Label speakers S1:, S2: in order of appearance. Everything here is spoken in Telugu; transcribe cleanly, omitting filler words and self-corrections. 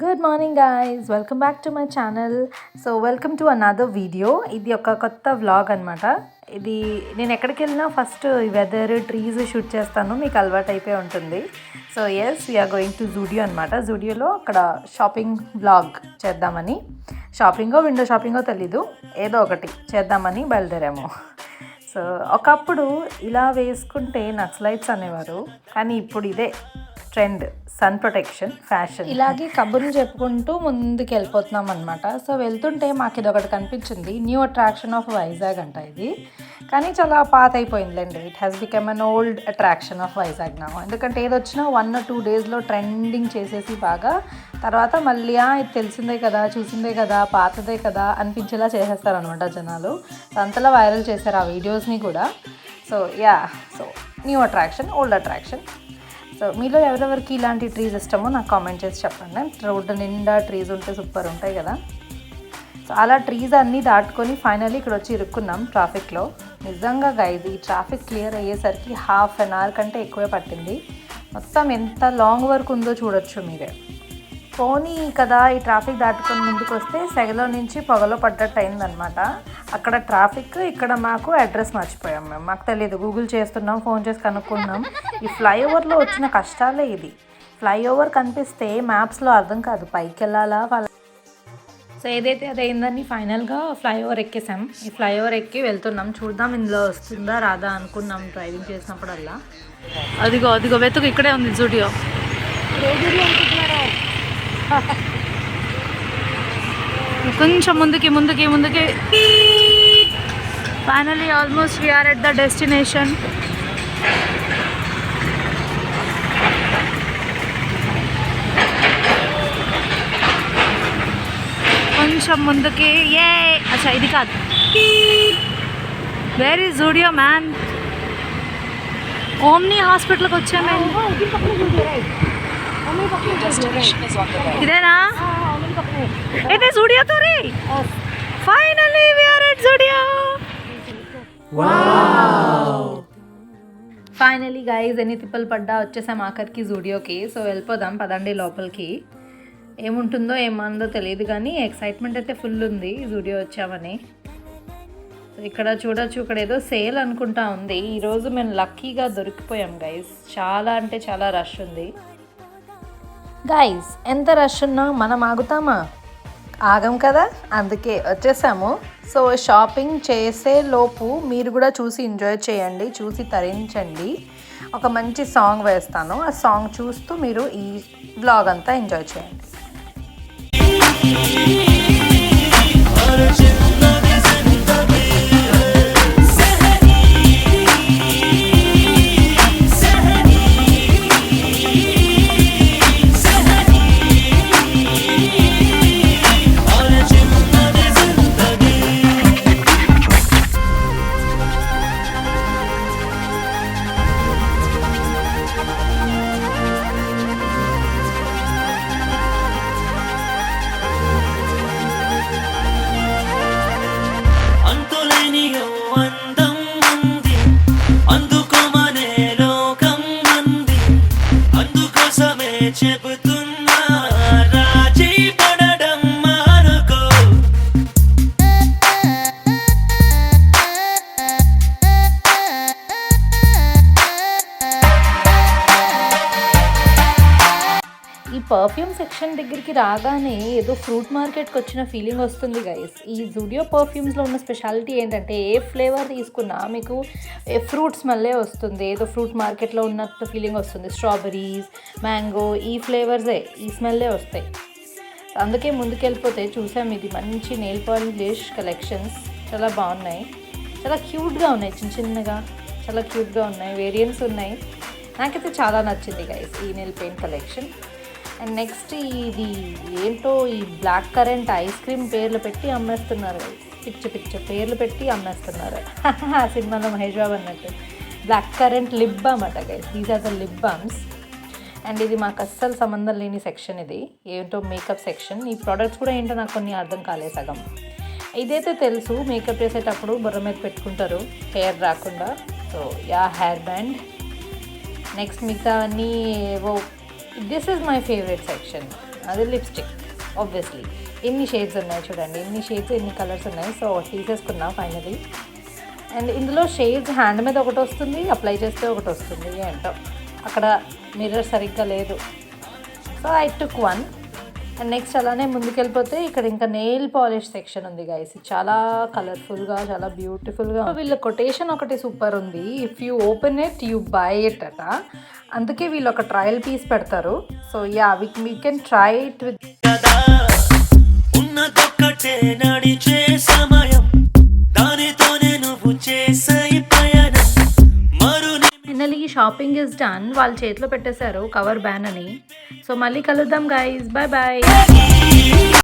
S1: Good morning guys, welcome back to my channel. So welcome to another video. ఇది ఒక కొత్త వ్లాగ్ అనమాట. ఇది నేను ఎక్కడికి వెళ్ళినా ఫస్ట్ వెదర్ ట్రీస్ షూట్ చేస్తాను, మీకు అలవాటు అయిపోయి ఉంటుంది. So yes, we are going to Zudio అనమాట. జూడియోలో అక్కడ షాపింగ్ వ్లాగ్ చేద్దామని, షాపింగో విండో షాపింగో తెలీదు, ఏదో ఒకటి చేద్దామని బయలుదేరాము. సో ఒకప్పుడు ఇలా వేసుకుంటే నక్సలైట్స్ అనేవారు, కానీ ఇప్పుడు ఇదే ట్రెండ్, సన్ ప్రొటెక్షన్ ఫ్యాషన్. ఇలాగే కబుర్లు చెప్పుకుంటూ ముందుకు వెళ్ళిపోతున్నాం అనమాట. సో వెళ్తుంటే మాకు ఇది ఒకటి కనిపించింది, న్యూ అట్రాక్షన్ ఆఫ్ వైజాగ్ అంట ఇది. కానీ చాలా పాత అయిపోయిందిలేండి. It has become an old attraction of Vizag నా. ఎందుకంటే ఏదొచ్చినా 1 or 2 daysలో ట్రెండింగ్ చేసేసి బాగా, తర్వాత మళ్ళీ ఇది తెలిసిందే కదా, చూసిందే కదా, పాతదే కదా అనిపించేలా చేసేస్తారనమాట జనాలు. అంతలా వైరల్ చేశారు ఆ వీడియోస్ని కూడా. So so new attraction, old attraction. So మీలో ఎవరెవరికి ఇలాంటి ట్రీస్ ఇష్టమో నాకు కామెంట్ చేసి చెప్పండి. రోడ్డు నిండా ట్రీస్ ఉంటే సూపర్ ఉంటాయి కదా. సో అలా ట్రీస్ అన్నీ దాటుకొని ఫైనల్లీ ఇక్కడ వచ్చి ఇరుక్కున్నాం ట్రాఫిక్లో. నిజంగా గైజ్, ఈ ట్రాఫిక్ క్లియర్ అయ్యేసరికి 1/2 hour కంటే ఎక్కువే పట్టింది. మొత్తం ఎంత లాంగ్ వర్క్ ఉందో చూడొచ్చు మీరే. పోనీ కదా, ఈ ట్రాఫిక్ దాటుకొని ముందుకు వస్తే సెగలో నుంచి పొగలో పడ్డట్టు అయిందనమాట. అక్కడ ట్రాఫిక్, ఇక్కడ మాకు అడ్రస్ మర్చిపోయాం మేము. మాకు తెలియదు, గూగుల్ చేస్తున్నాం, ఫోన్ చేసి కనుక్కున్నాం. ఈ ఫ్లైఓవర్లో వచ్చిన కష్టాలే ఇది. ఫ్లైఓవర్ కనిపిస్తే మ్యాప్స్లో అర్థం కాదు పైకి వెళ్ళాలా వాళ్ళ. సో ఏదైతే అదైందని ఫైనల్గా ఫ్లైఓవర్ ఎక్కేసాం. ఈ ఫ్లైఓవర్ ఎక్కి వెళ్తున్నాం. చూద్దాం ఇందులో వస్తుందా రాదా అనుకున్నాం డ్రైవింగ్ చేసినప్పుడల్లా. అదిగో అదిగో వెతుకు, ఇక్కడే ఉంది జూడియో. కొంచెం ముందుకి ముందుకి ముందుకి. Finally almost we are at the destination. కొంచెం ముందుకి. అచ్చా ఇది కాదు. Where is Zudio man? Omni హాస్పిటల్కి వచ్చాము. ఇదేనా? అయితే జూడియో తో రే. Finally we are at Zudio. Wow! Finally guys, ఎన్ని తిప్పలు పడ్డా వచ్చేసాం ఆఖరికి జూడియోకి. సో వెళ్ళిపోదాం పదండి లోపలికి. ఏముంటుందో ఏమందో తెలియదు, కానీ ఎక్సైట్మెంట్ అయితే ఫుల్ ఉంది జూడియో వచ్చామని. ఇక్కడ చూడొచ్చు, ఇక్కడ ఏదో సేల్ అనుకుంటా ఉంది. ఈరోజు మేము లక్కీగా దొరికిపోయాం గైస్. చాలా అంటే చాలా రష్ ఉంది గైస్. ఎంత రష్ ఉన్నా మనం ఆగుతామా? ఆగం కదా, అందుకే వచ్చేసాము. సో షాపింగ్ చేసే లోపు మీరు కూడా చూసి ఎంజాయ్ చేయండి, చూసి తరించండి. ఒక మంచి సాంగ్ వేస్తాను, ఆ సాంగ్ చూస్తూ మీరు ఈ వ్లాగ్ అంతా ఎంజాయ్ చేయండి. ఈ పర్ఫ్యూమ్ సెక్షన్ దగ్గరికి రాగానే ఏదో ఫ్రూట్ మార్కెట్కి వచ్చిన ఫీలింగ్ వస్తుంది గైస్. ఈ జూడియో పర్ఫ్యూమ్స్లో ఉన్న స్పెషాలిటీ ఏంటంటే ఏ ఫ్లేవర్ తీసుకున్నా మీకు ఫ్రూట్ స్మెల్లే వస్తుంది. ఏదో ఫ్రూట్ మార్కెట్లో ఉన్నట్టు ఫీలింగ్ వస్తుంది. స్ట్రాబెరీస్, మ్యాంగో, ఈ ఫ్లేవర్సే, ఈ స్మెల్లే వస్తాయి. అందుకే ముందుకెళ్ళిపోతే చూసాం, ఇది మంచి నెయిల్ పాలిష్ కలెక్షన్స్ చాలా బాగున్నాయి. చాలా క్యూట్గా ఉన్నాయి, చిన్న చిన్నగా చాలా క్యూట్గా ఉన్నాయి. వేరియంట్స్ ఉన్నాయి. నాకైతే చాలా నచ్చింది గైస్ ఈ nail paint collection. And next ఇది ఏంటో, ఈ బ్లాక్ కరెంట్ ఐస్ క్రీమ్ పేర్లు పెట్టి అమ్మేస్తున్నారు. పిచ్చ పేర్లు పెట్టి అమ్మేస్తున్నారు. సినిమాలో మహేష్ బాబు అన్నట్టు. బ్లాక్ కరెంట్ లిప్ బామ్ అట guys. These are the lip balms. And ఇది మాకు అస్సలు సంబంధం లేని సెక్షన్. ఇది ఏంటో మేకప్ సెక్షన్. ఈ ప్రోడక్ట్స్ కూడా ఏంటో నాకు కొన్ని అర్థం కాలేదు సగం. ఇదైతే తెలుసు, మేకప్ చేసేటప్పుడు బుర్ర మీద పెట్టుకుంటారు హెయిర్ రాకుండా. So hair band. నెక్స్ట్ మిగతా అన్నీ ఏవో. This is my favourite section. అది లిప్స్టిక్ ఆబ్వియస్లీ. ఎన్ని షేడ్స్ ఉన్నాయి చూడండి, ఎన్ని షేడ్స్ ఎన్ని కలర్స్ ఉన్నాయి. సో తీసేసుకున్నా ఫైనలీ. అండ్ ఇందులో షేడ్స్ హ్యాండ్ మీద ఒకటి వస్తుంది, అప్లై చేస్తే ఒకటి వస్తుంది. ఏంటో అక్కడ మిర్రర్ సరిగ్గా లేదు. So I took one. And next అలానే ముందుకెళ్ళిపోతే ఇక్కడ ఇంకా నెయిల్ పాలిష్ సెక్షన్ ఉంది గైస్. చాలా కలర్ఫుల్గా, చాలా బ్యూటిఫుల్గా. వీళ్ళ కొటేషన్ ఒకటి సూపర్ ఉంది, if you open it you by it అట. అందుకే వీళ్ళు ఒక ట్రయల్ పీస్ పెడతారు. So yeah we can try it with. Finally shopping is done. వాళ్ళ చేతిలో పెట్టేశారు కవర్ బ్యాన్ అని. సో మళ్ళీ కలుద్దాం గైస్, బాయ్ బాయ్.